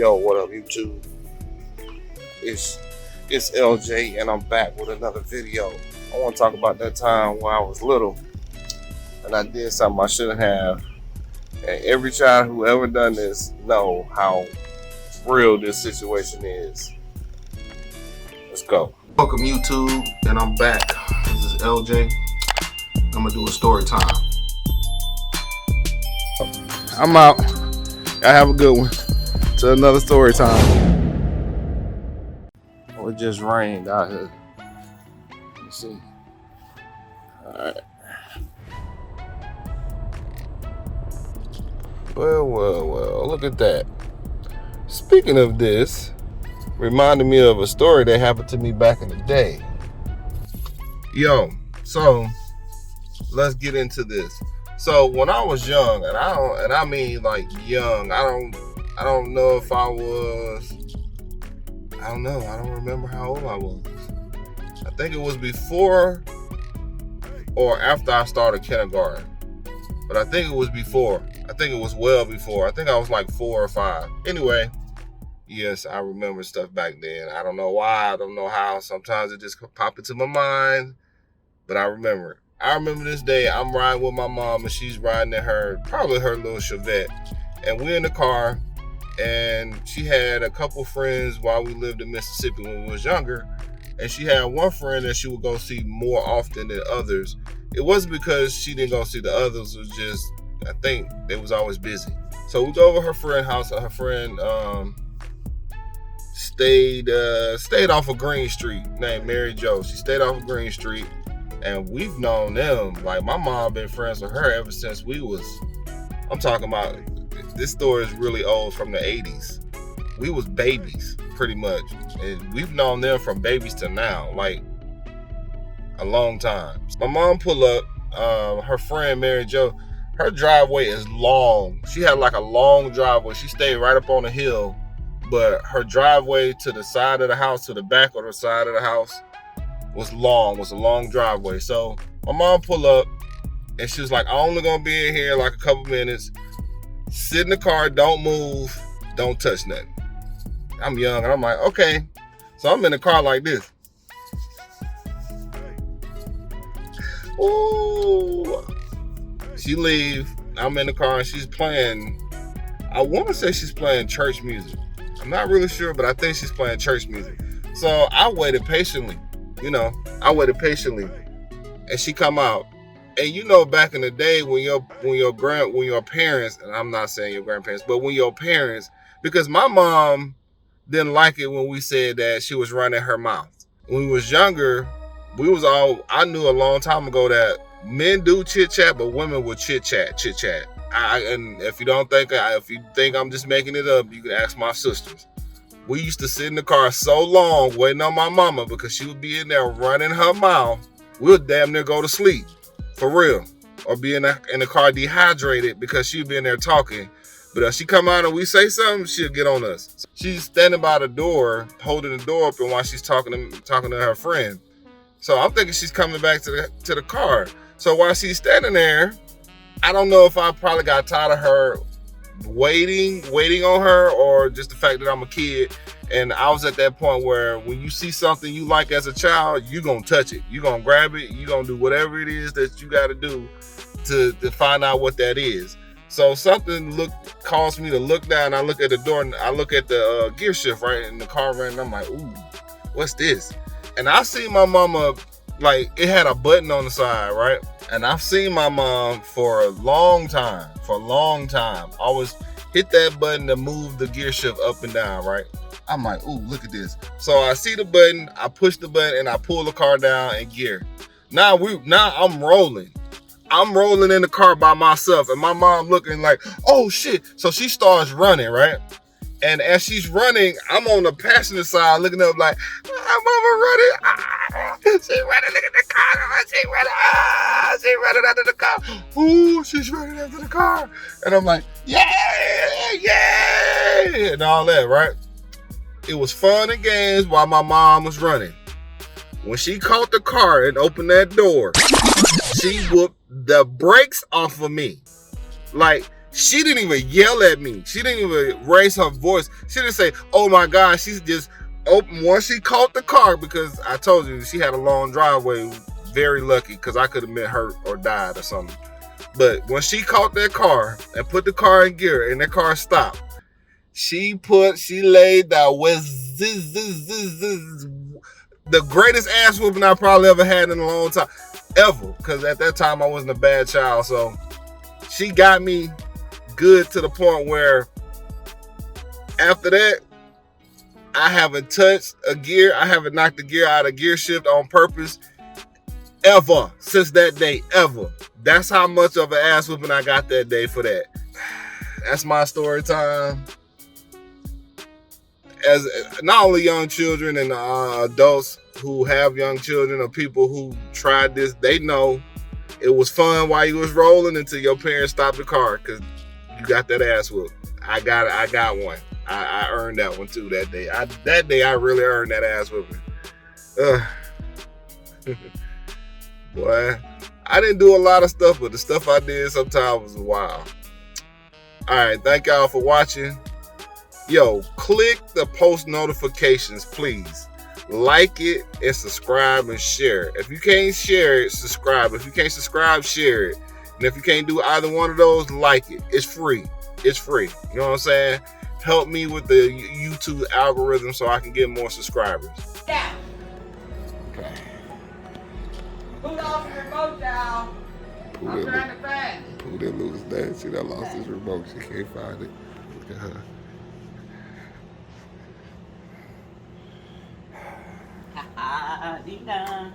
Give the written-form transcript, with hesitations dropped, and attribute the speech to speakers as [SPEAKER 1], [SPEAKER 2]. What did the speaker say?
[SPEAKER 1] Yo, what up, YouTube? It's LJ, and I'm back with another video. I want to talk about that time when I was little and I did something I shouldn't have. And every child who ever done this know how real this situation is. Let's go. Welcome, YouTube, and I'm back. This is LJ. I'm gonna do a story time. I'm out. Y'all have a good one. To another story time. Oh, it just rained out here. Let me see. Alright. Well, look at that. Speaking of this, reminded me of a story that happened to me back in the day. Yo, so let's get into this. So when I was young, and I mean like young, I don't know if I was, I don't remember how old I was. I think it was before or after I started kindergarten. But I think it was before. I think it was well before. I think I was like 4 or 5. Anyway, yes, I remember stuff back then. I don't know why, I don't know how. Sometimes it just pop into my mind, but I remember it. I remember this day, I'm riding with my mom and she's riding in probably her little Chevette. And we're in the car and she had a couple friends while we lived in Mississippi when we was younger. And she had one friend that she would go see more often than others. It wasn't because she didn't go see the others, it was just, I think they was always busy. So we go over her friend's house. Her friend stayed off of Green Street, named Mary Jo. She stayed off of Green Street. And we've known them, like my mom been friends with her ever since I'm talking about, this story is really old, from the 80s. We was babies, pretty much. And we've known them from babies to now, like a long time. My mom pull up, her friend Mary Jo, her driveway is long. She had like a long driveway. She stayed right up on the hill, but her driveway to the side of the house, to the back of the side of the house, was a long driveway. So my mom pull up and she was like, I'm only gonna be in here like a couple minutes. Sit in the car, don't move, don't touch nothing. I'm young and I'm like, okay. So I'm in the car like this. Ooh. She leave, I'm in the car and she's playing, I wanna say she's playing church music. I'm not really sure, but I think she's playing church music. So I waited patiently. And she come out. And back in the day when your parents, and I'm not saying your grandparents, but when your parents, because my mom didn't like it when we said that she was running her mouth. When we was younger, I knew a long time ago that men do chit chat, but women would chit chat. And if you think I'm just making it up, you can ask my sisters. We used to sit in the car so long waiting on my mama because she would be in there running her mouth. We'll damn near go to sleep, for real. Or be in the car dehydrated because she'd be in there talking. But if she come out and we say something, she'll get on us. She's standing by the door, holding the door open while she's talking to her friend. So I'm thinking she's coming back to the car. So while she's standing there, I don't know if I probably got tired of her waiting on her, or just the fact that I'm a kid. And I was at that point where when you see something you like as a child, you're going to touch it. You're going to grab it. You're going to do whatever it is that you got to do to find out what that is. So something caused me to look down. I look at the door and I look at the gear shift, right? And the car ran and I'm like, ooh, what's this? And I see my mama, like it had a button on the side, right? And I've seen my mom for a long time, always hit that button to move the gear shift up and down, right? I'm like, ooh, look at this. So I see the button, I push the button, and I pull the car down in gear. Now I'm rolling. I'm rolling in the car by myself, and my mom looking like, oh shit. So she starts running, right? And as she's running, I'm on the passenger side looking up like, I'm running. She running, look at the car. She running after the car. Ooh, she's running after the car. And I'm like, yeah, and all that, right? It was fun and games while my mom was running. When she caught the car and opened that door, she whooped the brakes off of me. Like, She didn't even yell at me. She didn't even raise her voice. She didn't say, oh my God. She's just open. Once she caught the car, because I told you she had a long driveway, very lucky, because I could have been hurt or died or something. But when she caught that car and put the car in gear and that car stopped, she laid that with the greatest ass whooping I probably ever had in a long time. Ever. Because at that time I wasn't a bad child. So she got me good to the point where after that, I haven't touched a gear. I haven't knocked the gear out of gear shift on purpose ever since that day, ever. That's how much of an ass whooping I got that day for that. That's my story time. As not only young children and adults who have young children or people who tried this, they know it was fun while you was rolling until your parents stopped the car because you got that ass whooped. I got one. I earned that one too that day. That day I really earned that ass whooping. Boy, I didn't do a lot of stuff, but the stuff I did sometimes was wild. All right, thank y'all for watching. Yo, click the post notifications, please. Like it and subscribe and share it. If you can't share it, subscribe. If you can't subscribe, share it. And if you can't do either one of those, like it. It's free. It's free. You know what I'm saying? Help me with the YouTube algorithm so I can get more subscribers.
[SPEAKER 2] Yeah.
[SPEAKER 1] Okay.
[SPEAKER 2] Who lost the remote, y'all? I'm trying to find it.
[SPEAKER 1] Who didn't lose that? See, that lost his remote. She can't find it. Look at her.
[SPEAKER 2] Ha ha, dee-da.